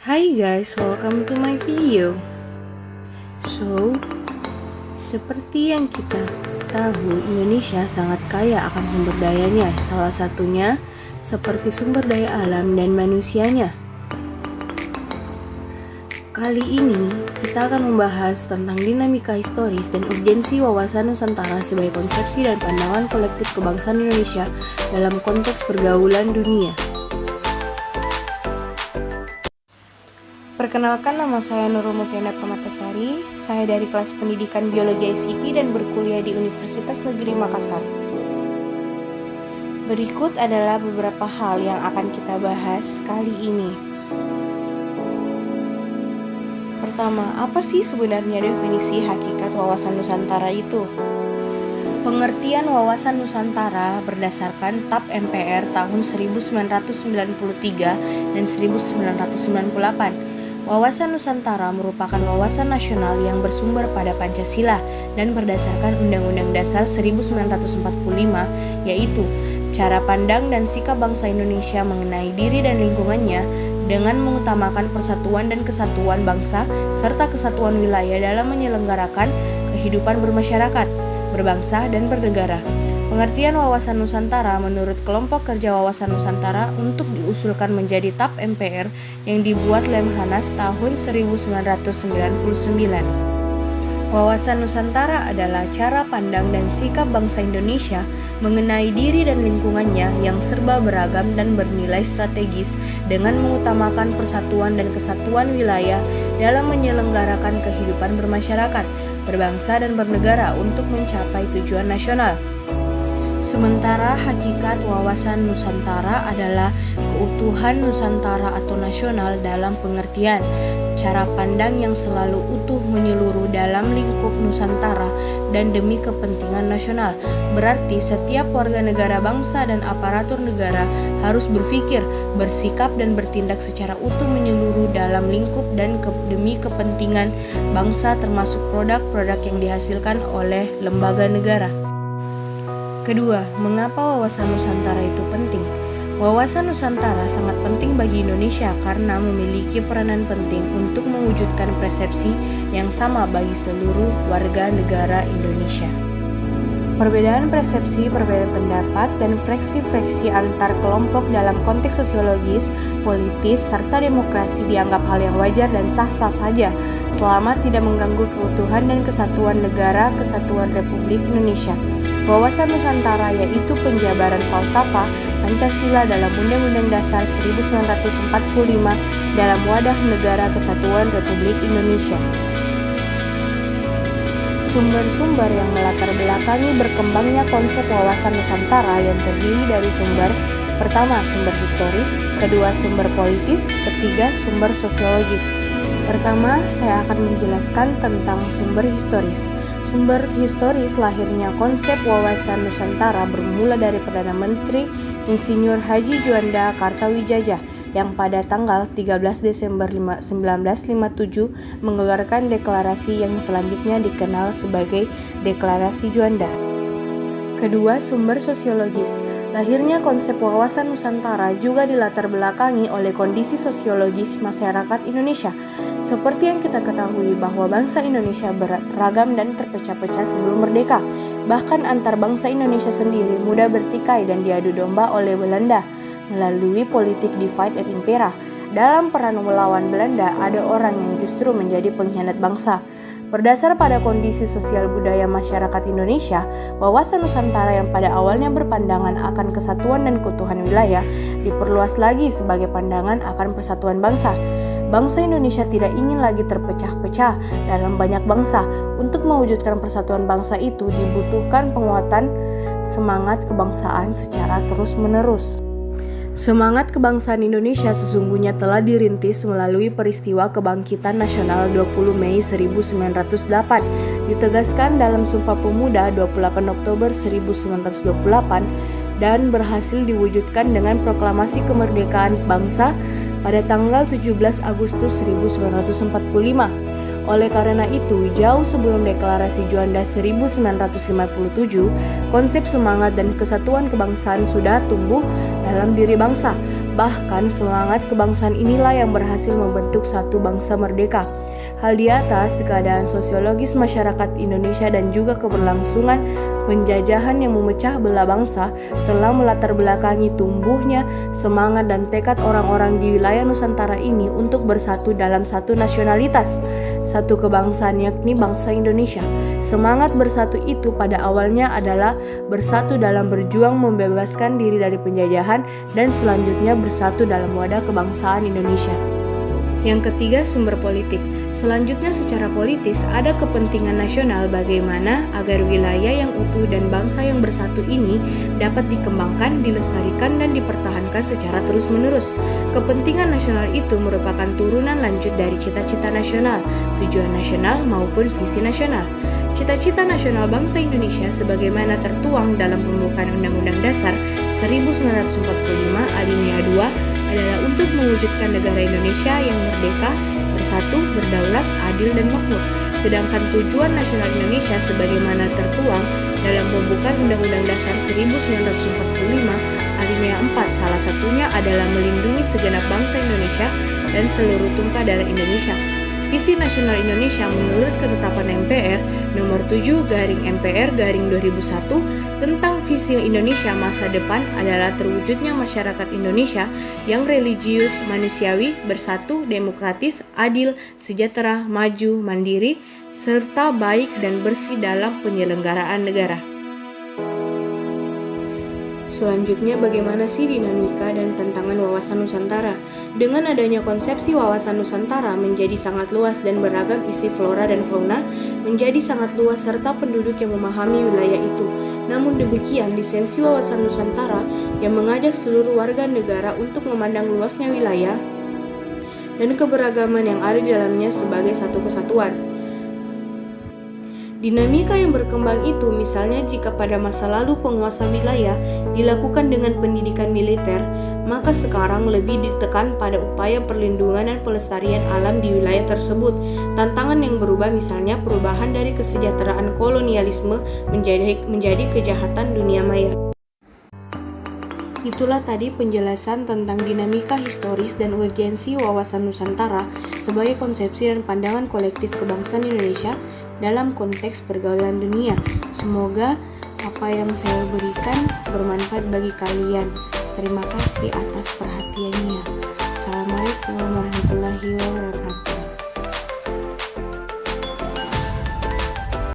Hi guys, welcome to my video. So, seperti yang kita tahu, Indonesia sangat kaya akan sumber dayanya. Salah satunya seperti sumber daya alam dan manusianya. Kali ini kita akan membahas tentang dinamika historis dan urgensi wawasan Nusantara sebagai konsepsi dan pandangan kolektif kebangsaan Indonesia dalam konteks pergaulan dunia. Perkenalkan, nama saya Nurul Mutiana Permatasari. Saya dari kelas pendidikan Biologi ICP dan berkuliah di Universitas Negeri Makassar. Berikut adalah beberapa hal yang akan kita bahas kali ini. Pertama, apa sih sebenarnya definisi hakikat wawasan Nusantara itu? Pengertian wawasan Nusantara berdasarkan TAP MPR tahun 1993 dan 1998. Wawasan Nusantara merupakan wawasan nasional yang bersumber pada Pancasila dan berdasarkan Undang-Undang Dasar 1945, yaitu cara pandang dan sikap bangsa Indonesia mengenai diri dan lingkungannya dengan mengutamakan persatuan dan kesatuan bangsa serta kesatuan wilayah dalam menyelenggarakan kehidupan bermasyarakat, berbangsa, dan bernegara. Pengertian wawasan Nusantara menurut kelompok kerja wawasan Nusantara untuk diusulkan menjadi TAP MPR yang dibuat Lemhanas tahun 1999. Wawasan Nusantara adalah cara pandang dan sikap bangsa Indonesia mengenai diri dan lingkungannya yang serba beragam dan bernilai strategis dengan mengutamakan persatuan dan kesatuan wilayah dalam menyelenggarakan kehidupan bermasyarakat, berbangsa, dan bernegara untuk mencapai tujuan nasional. Sementara hakikat wawasan Nusantara adalah keutuhan Nusantara atau nasional dalam pengertian cara pandang yang selalu utuh menyeluruh dalam lingkup Nusantara dan demi kepentingan nasional. Berarti setiap warga negara bangsa dan aparatur negara harus berpikir, bersikap, dan bertindak secara utuh menyeluruh dalam lingkup dan demi kepentingan bangsa, termasuk produk-produk yang dihasilkan oleh lembaga negara. Kedua, mengapa wawasan Nusantara itu penting? Wawasan Nusantara sangat penting bagi Indonesia karena memiliki peranan penting untuk mewujudkan persepsi yang sama bagi seluruh warga negara Indonesia. Perbedaan persepsi, perbedaan pendapat, dan fraksi-fraksi antar kelompok dalam konteks sosiologis, politis, serta demokrasi dianggap hal yang wajar dan sah-sah saja selama tidak mengganggu keutuhan dan kesatuan negara kesatuan Republik Indonesia. Wawasan Nusantara yaitu penjabaran falsafah Pancasila dalam Undang-Undang Dasar 1945 dalam wadah Negara Kesatuan Republik Indonesia. Sumber-sumber yang melatar belakangi berkembangnya konsep wawasan Nusantara yang terdiri dari pertama, sumber historis, kedua, sumber politis, ketiga, sumber sosiologis. Pertama, saya akan menjelaskan tentang sumber historis. Sumber historis lahirnya konsep wawasan Nusantara bermula dari Perdana Menteri Insinyur Haji Juanda Kartawijaya yang pada tanggal 13 Desember 1957 mengeluarkan deklarasi yang selanjutnya dikenal sebagai Deklarasi Juanda. Kedua, sumber sosiologis. Lahirnya konsep wawasan Nusantara juga dilatar belakangi oleh kondisi sosiologis masyarakat Indonesia. Seperti yang kita ketahui bahwa bangsa Indonesia beragam dan terpecah-pecah sebelum merdeka. Bahkan antar bangsa Indonesia sendiri mudah bertikai dan diadu domba oleh Belanda melalui politik divide and impera. Dalam peran melawan Belanda, ada orang yang justru menjadi pengkhianat bangsa. Berdasar pada kondisi sosial budaya masyarakat Indonesia, wawasan Nusantara yang pada awalnya berpandangan akan kesatuan dan keutuhan wilayah diperluas lagi sebagai pandangan akan persatuan bangsa. Bangsa Indonesia tidak ingin lagi terpecah-pecah dalam banyak bangsa. Untuk mewujudkan persatuan bangsa itu dibutuhkan penguatan semangat kebangsaan secara terus-menerus. Semangat kebangsaan Indonesia sesungguhnya telah dirintis melalui peristiwa kebangkitan nasional 20 Mei 1908, ditegaskan dalam Sumpah Pemuda 28 Oktober 1928 dan berhasil diwujudkan dengan proklamasi kemerdekaan bangsa pada tanggal 17 Agustus 1945. Oleh karena itu, jauh sebelum Deklarasi Juanda 1957, konsep semangat dan kesatuan kebangsaan sudah tumbuh dalam diri bangsa. Bahkan semangat kebangsaan inilah yang berhasil membentuk satu bangsa merdeka. Hal di atas, keadaan sosiologis masyarakat Indonesia dan juga keberlangsungan penjajahan yang memecah belah bangsa telah melatar belakangi tumbuhnya semangat dan tekad orang-orang di wilayah Nusantara ini untuk bersatu dalam satu nasionalitas, satu kebangsaan yakni bangsa Indonesia. Semangat bersatu itu pada awalnya adalah bersatu dalam berjuang membebaskan diri dari penjajahan dan selanjutnya bersatu dalam wadah kebangsaan Indonesia. Yang ketiga, sumber politik. Selanjutnya secara politis ada kepentingan nasional bagaimana agar wilayah yang utuh dan bangsa yang bersatu ini dapat dikembangkan, dilestarikan dan dipertahankan secara terus-menerus. Kepentingan nasional itu merupakan turunan lanjut dari cita-cita nasional, tujuan nasional maupun visi nasional. Cita-cita nasional bangsa Indonesia sebagaimana tertuang dalam pembukaan Undang-Undang Dasar 1945 alinea 2 adalah untuk mewujudkan negara Indonesia yang merdeka, bersatu, berdaulat, adil, dan makmur. Sedangkan tujuan nasional Indonesia sebagaimana tertuang dalam pembukaan Undang-Undang Dasar 1945 alinea 4 salah satunya adalah melindungi segenap bangsa Indonesia dan seluruh tumpah darah Indonesia. Visi Nasional Indonesia menurut Ketetapan MPR Nomor 7/MPR/2001 tentang visi Indonesia masa depan adalah terwujudnya masyarakat Indonesia yang religius, manusiawi, bersatu, demokratis, adil, sejahtera, maju, mandiri, serta baik dan bersih dalam penyelenggaraan negara. Selanjutnya, bagaimana sih dinamika dan tantangan wawasan Nusantara? Dengan adanya konsepsi wawasan Nusantara menjadi sangat luas dan beragam isi flora dan fauna menjadi sangat luas serta penduduk yang memahami wilayah itu. Namun demikian, lisensi wawasan Nusantara yang mengajak seluruh warga negara untuk memandang luasnya wilayah dan keberagaman yang ada di dalamnya sebagai satu kesatuan. Dinamika yang berkembang itu misalnya jika pada masa lalu penguasa wilayah dilakukan dengan pendidikan militer, maka sekarang lebih ditekan pada upaya perlindungan dan pelestarian alam di wilayah tersebut. Tantangan yang berubah misalnya perubahan dari kesejahteraan kolonialisme menjadi kejahatan dunia maya. Itulah tadi penjelasan tentang dinamika historis dan urgensi wawasan Nusantara sebagai konsepsi dan pandangan kolektif kebangsaan Indonesia dalam konteks pergaulan dunia. Semoga apa yang saya berikan bermanfaat bagi kalian. Terima kasih atas perhatiannya. Assalamualaikum warahmatullahi wabarakatuh.